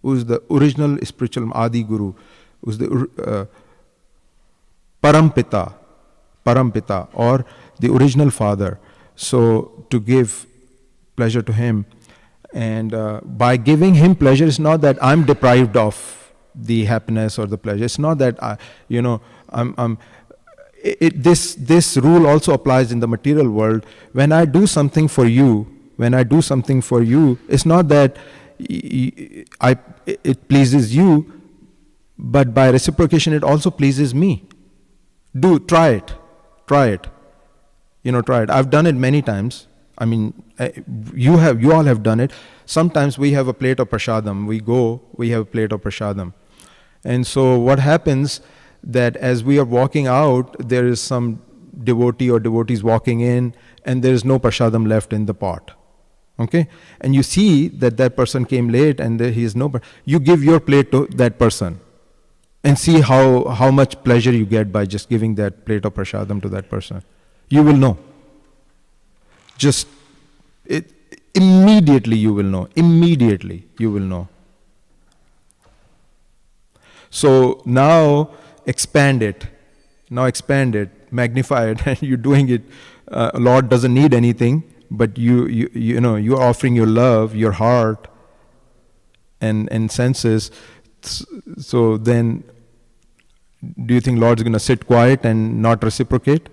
who is the original spiritual Adi Guru, who is the Parampita, or the original Father. So to give pleasure to him. And by giving him pleasure, it's not that I'm deprived of the happiness or the pleasure. It's not that this rule also applies in the material world. When I do something for you, it's not that it pleases you, but by reciprocation, it also pleases me. Try it. Try it. I've done it many times. I mean, you all have done it. Sometimes we have a plate of prasadam. We have a plate of prasadam. And so what happens that as we are walking out, there is some devotee or devotees walking in, and there is no prasadam left in the pot. Okay? And you see that person came late and he is no. You give your plate to that person and see how much pleasure you get by just giving that plate of prasadam to that person. You will know. immediately you will know. Immediately you will know. So now expand it. Now expand it, magnify it, and you're doing it. Lord doesn't need anything, but you know, you're offering your love, your heart, and senses. So then, do you think Lord's going to sit quiet and not reciprocate?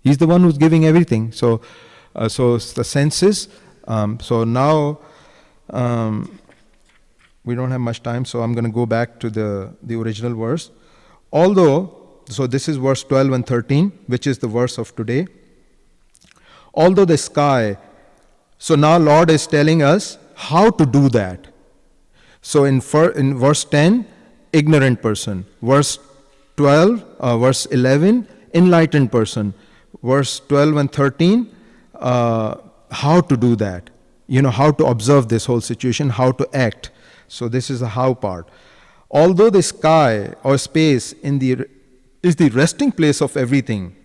He's the one who's giving everything. So the senses. So now we don't have much time, so I'm going to go back to the original verse. So this is verse 12 and 13, which is the verse of today. Although the sky, so now Lord is telling us how to do that. So in verse 10, ignorant person. Verse 12, verse 11, enlightened person. Verse 12 and 13, how to do that. You know, how to observe this whole situation, how to act. So this is the how part. Although the sky or space is the resting place of everything,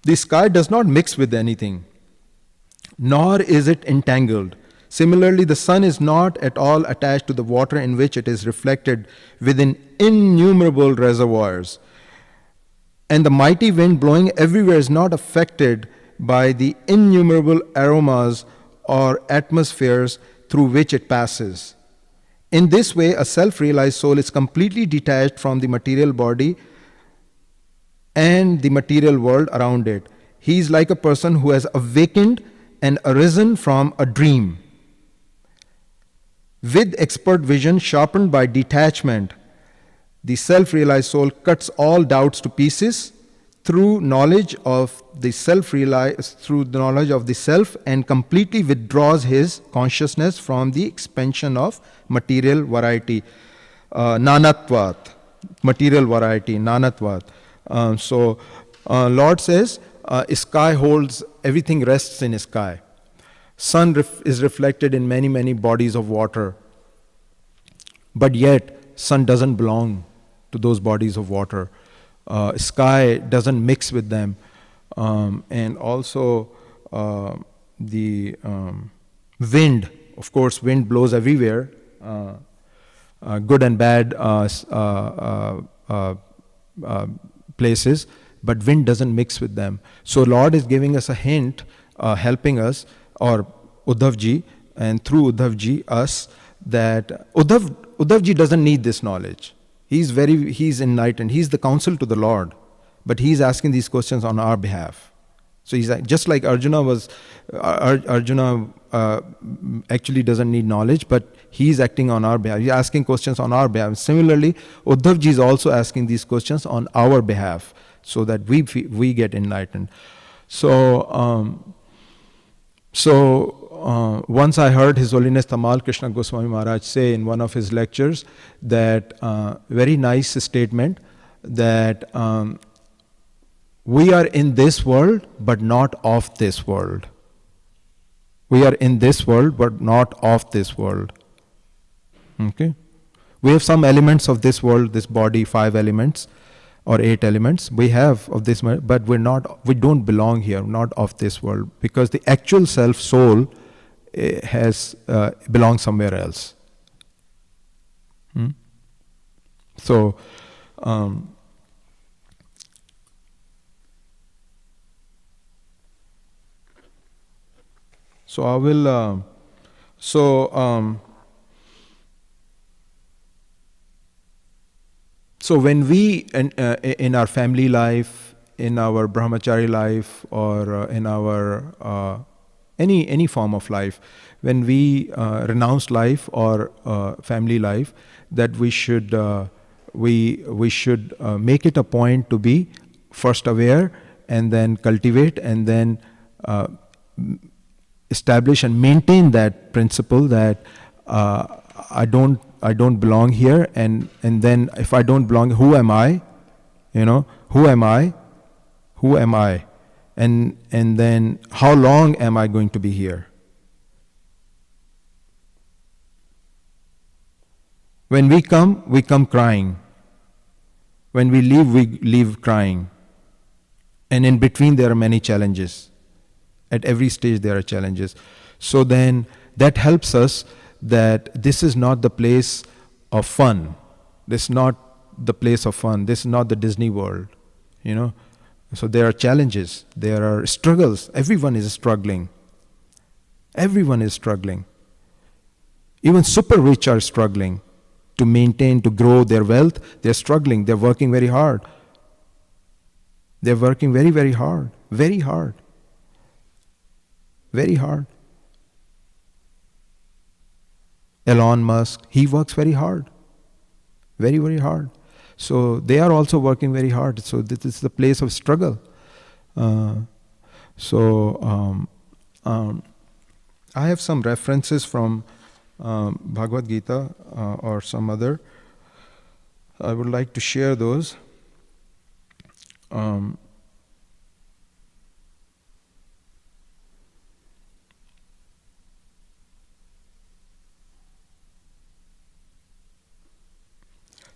the sky does not mix with anything, nor is it entangled. Similarly, the sun is not at all attached to the water in which it is reflected within innumerable reservoirs. And the mighty wind blowing everywhere is not affected by the innumerable aromas or atmospheres through which it passes. In this way, a self-realized soul is completely detached from the material body and the material world around it. He is like a person who has awakened and arisen from a dream. With expert vision sharpened by detachment, the self-realized soul cuts all doubts to pieces through knowledge of the self, and completely withdraws his consciousness from the expansion of material variety, nanatvat, material variety, nanatvat. So Lord says, sky holds, everything rests in sky. Sun is reflected in many, many bodies of water. But yet, sun doesn't belong to those bodies of water. Sky doesn't mix with them. And also the wind, of course, wind blows everywhere, good and bad places, but wind doesn't mix with them. So Lord is giving us a hint, helping us, or Uddhavji, and through Uddhavji, us, that Uddhavji doesn't need this knowledge. He's enlightened. He's the counsel to the Lord, but he's asking these questions on our behalf. So he's just like Arjuna was. Arjuna actually doesn't need knowledge, but he's acting on our behalf. He's asking questions on our behalf. Similarly, Uddhavji is also asking these questions on our behalf, so that we get enlightened. So once I heard His Holiness Tamal Krishna Goswami Maharaj say in one of his lectures that very nice statement that we are in this world but not of this world. We are in this world but not of this world. Okay? We have some elements of this world, this body, 5 elements or 8 elements we have of this, but we don't belong here, not of this world, because the actual self, soul, belongs somewhere else. So I will so when we in our family life, in our brahmachari life, or in our any form of life, when we renounce life or family life, that we should make it a point to be first aware, and then cultivate, and then establish and maintain that principle that I don't belong here, and then if I don't belong, who am I? Who am I? Who am I? And then how long am I going to be here? When we come crying. When we leave crying. And in between there are many challenges. At every stage there are challenges. So then that helps us that this is not the place of fun. This is not the place of fun. This is not the Disney World, you know. So there are challenges. There are struggles. Everyone is struggling. Everyone is struggling. Even super rich are struggling to maintain, to grow their wealth. They're struggling. They're working very hard. They're working very, very hard. Very hard. Very hard. Elon Musk, he works very hard. Very, very hard. So they are also working very hard. So this is the place of struggle. I have some references from Bhagavad Gita or some other. I would like to share those.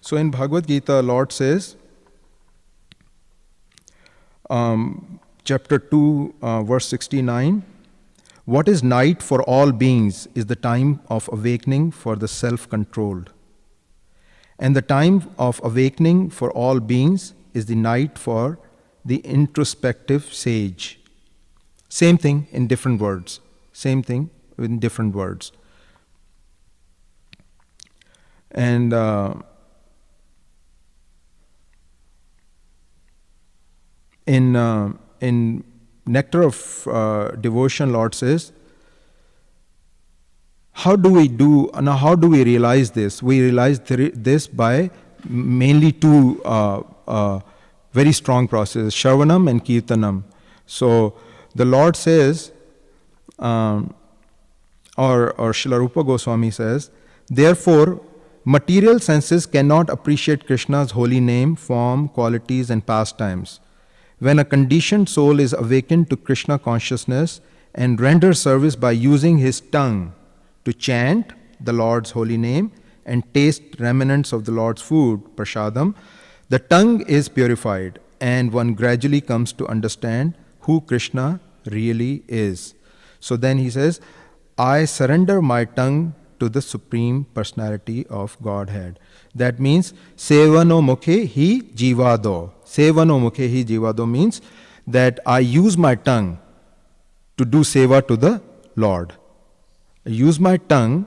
So in Bhagavad Gita, Lord says, chapter 2, verse 69, what is night for all beings is the time of awakening for the self-controlled. And the time of awakening for all beings is the night for the introspective sage. Same thing in different words. Same thing in different words. And in Nectar of Devotion, Lord says, how do we realize this? We realize this by mainly two very strong processes, Shravanam and Kirtanam. So the Lord says, or Srila Rupa Goswami says, therefore, material senses cannot appreciate Krishna's holy name, form, qualities and pastimes. When a conditioned soul is awakened to Krishna consciousness and renders service by using his tongue to chant the Lord's holy name and taste remnants of the Lord's food, prasadam, the tongue is purified and one gradually comes to understand who Krishna really is. So then he says, I surrender my tongue to the Supreme Personality of Godhead. That means, sevano mukhe hi jivado. Sevano mukhe hi jivado means that I use my tongue to do seva to the Lord. I use my tongue,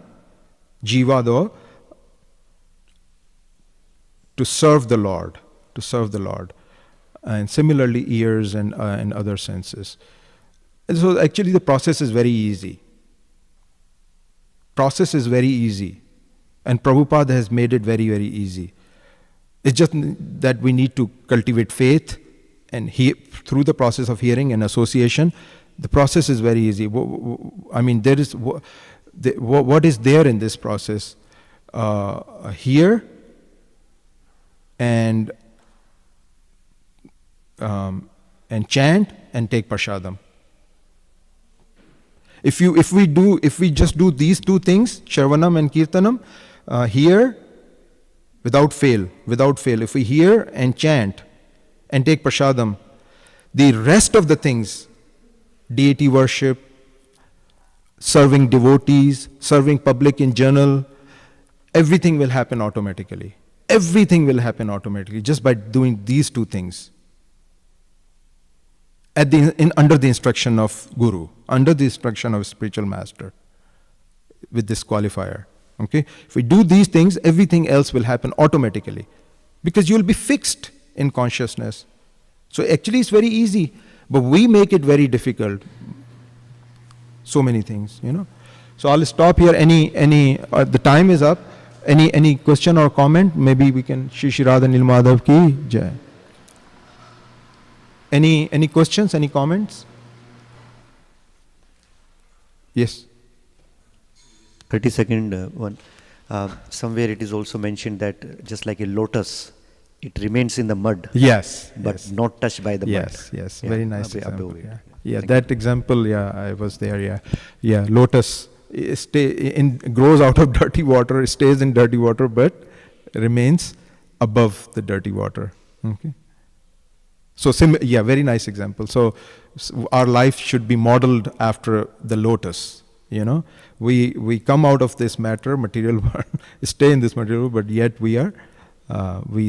jivado, to serve the Lord. To serve the Lord. And similarly, ears and other senses. And so actually the process is very easy. Process is very easy. And Prabhupada has made it very, very easy. It's just that we need to cultivate faith, and through the process of hearing and association, the process is very easy. I mean, there is what is there in this process? Hear and chant and take prasadam. If we just do these two things, Shravanam and Kirtanam, hear without fail, if we hear and chant and take prasadam, the rest of the things, deity worship, serving devotees, serving public in general, everything will happen automatically. Everything will happen automatically just by doing these two things. Under the instruction of Guru, under the instruction of spiritual master, with this qualifier. Okay? If we do these things, everything else will happen automatically. Because you'll be fixed in consciousness. So actually it's very easy, but we make it very difficult. So many things, you know. So I'll stop here. The time is up. Any question or comment? Maybe we can, Shri Shri Radha Nil Madhav ki jai. Any questions, any comments? Yes. 30-second one. Somewhere it is also mentioned that just like a lotus, it remains in the mud. Yes. But not touched by the mud. Yes. Yeah, very nice example. Yeah, Thank that you. example, I was there, Yeah, lotus grows out of dirty water, stays in dirty water, but remains above the dirty water. Okay. So, very nice example. So, our life should be modeled after the lotus. You know, we come out of this material world, stay in this material world, but yet we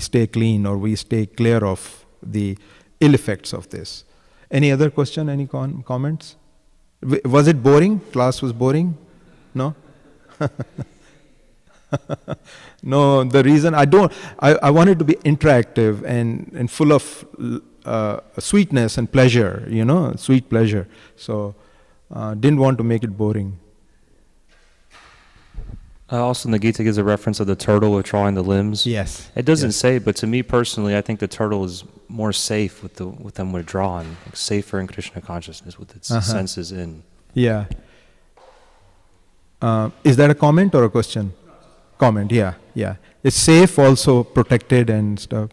stay clean, or we stay clear of the ill effects of this. Any other question? Any comments? Was it boring? Class was boring? No? No, the reason I want it to be interactive and full of sweetness and pleasure, you know, sweet pleasure. So, didn't want to make it boring. Also, in the Gita gives a reference of the turtle withdrawing the limbs. Yes. It doesn't say, but to me personally, I think the turtle is more safe with them withdrawn, like safer in Krishna consciousness with its senses in. Yeah. Is that a comment or a question? Comment. Yeah. It's safe, also protected and stuff,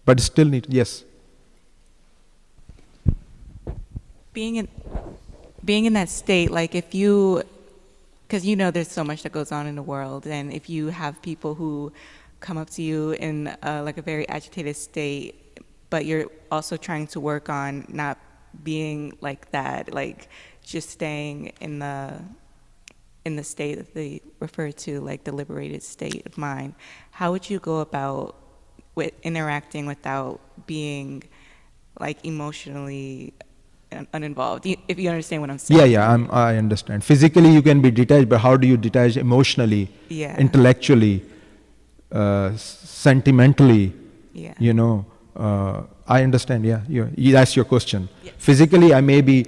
but still need. Yes. Being in that state, like if you, because you know there's so much that goes on in the world, and if you have people who come up to you in like a very agitated state, but you're also trying to work on not being like that, like just staying in the state that they refer to, like the liberated state of mind, how would you go about with interacting without being like emotionally uninvolved, if you understand what I'm saying? Yeah, I understand. Physically you can be detached, but how do you detach emotionally, intellectually, sentimentally? Yeah. You know, I understand. That's your question. Yeah. Physically I may be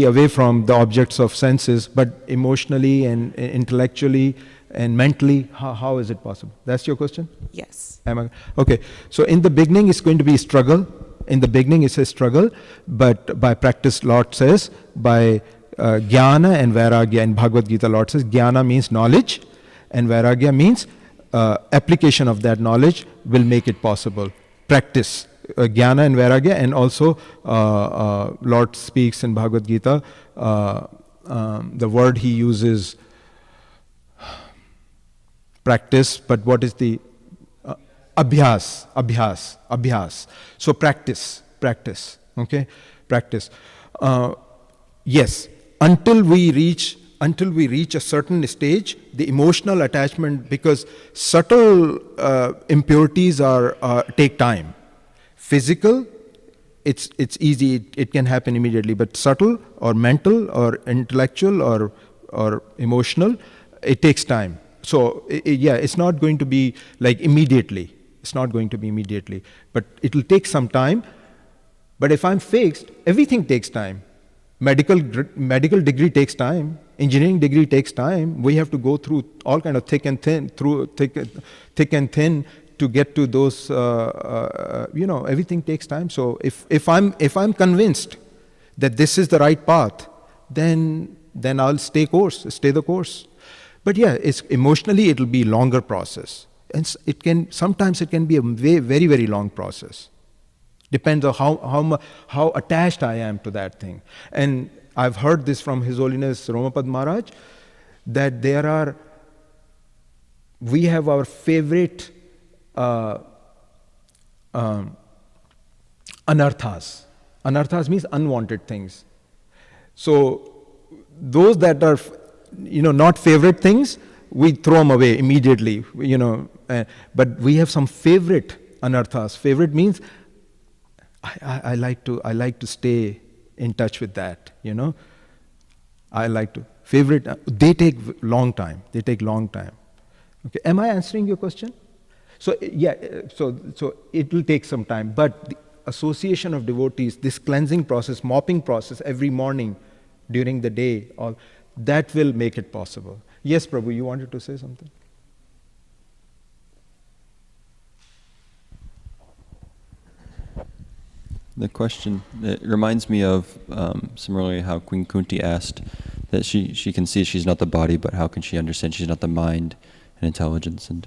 away from the objects of senses, but emotionally and intellectually and mentally, how is it possible? That's your question? Yes. Okay. So in the beginning it's going to be a struggle. In the beginning it's a struggle, but by practice, Lord says, by jnana and vairagya. In Bhagavad Gita, Lord says jnana means knowledge, and vairagya means application of that knowledge will make it possible. Practice, jnana and vairagya, and also Lord speaks in Bhagavad Gita, the word he uses, practice, but what is the Abhyas. So practice, okay? Practice. Yes, until we reach a certain stage, the emotional attachment, because subtle impurities take time. Physical, it's easy, it can happen immediately, but subtle or mental or intellectual or emotional, it takes time. So it's not going to be like immediately. It's not going to be immediately, but it will take some time. But if I'm fixed, everything takes time. Medical degree takes time. Engineering degree takes time. We have to go through all kind of thick and thin to get to those. Everything takes time. So if I'm convinced that this is the right path, then I'll stay the course. But it's emotionally it will be a longer process. And sometimes it can be a very, very long process. Depends on how attached I am to that thing. And I've heard this from His Holiness Romapad Maharaj, that we have our favorite anarthas. Anarthas means unwanted things. So those that are, not favorite things, we throw them away immediately, but we have some favorite anarthas. Favorite means I like to stay in touch with that, I like to favorite. They take long time. Okay, am I answering your question? So so it will take some time, but the association of devotees, this cleansing process, mopping process every morning during the day, all that will make it possible. Yes, Prabhu, you wanted to say something? The question, it reminds me of similarly how Queen Kunti asked that she can see she's not the body, but how can she understand she's not the mind and intelligence, and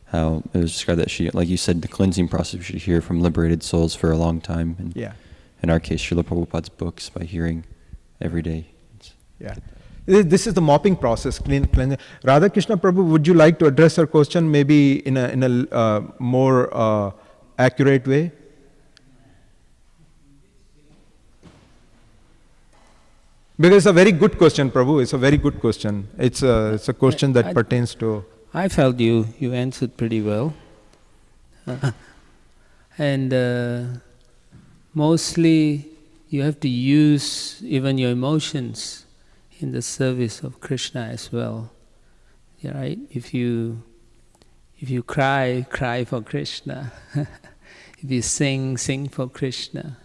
how it was described that she, like you said, the cleansing process we should hear from liberated souls for a long time. And in our case, Srila Prabhupada's books by hearing every day. This is the mopping process, cleansing. Radha Krishna Prabhu, would you like to address her question maybe in a more accurate way? Because it's a very good question, Prabhu. It's a very good question. It's a question that pertains to... I felt you answered pretty well. And mostly you have to use even your emotions in the service of Krishna as well. Yeah, right? If you cry, cry for Krishna. If you sing, sing for Krishna.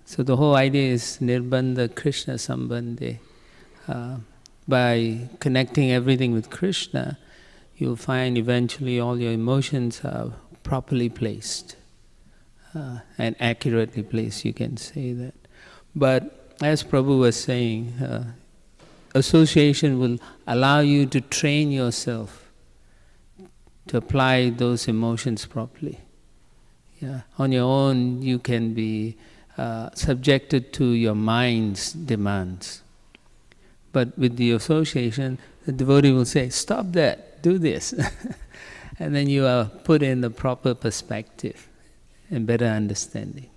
So the whole idea is nirbandha Krishna sambandhe. By connecting everything with Krishna, you'll find eventually all your emotions are properly placed and accurately placed, you can say that. But as Prabhu was saying, association will allow you to train yourself to apply those emotions properly. Yeah. On your own, you can be subjected to your mind's demands. But with the association, the devotee will say, stop that, do this. And then you are put in the proper perspective and better understanding.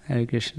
Hare Krishna.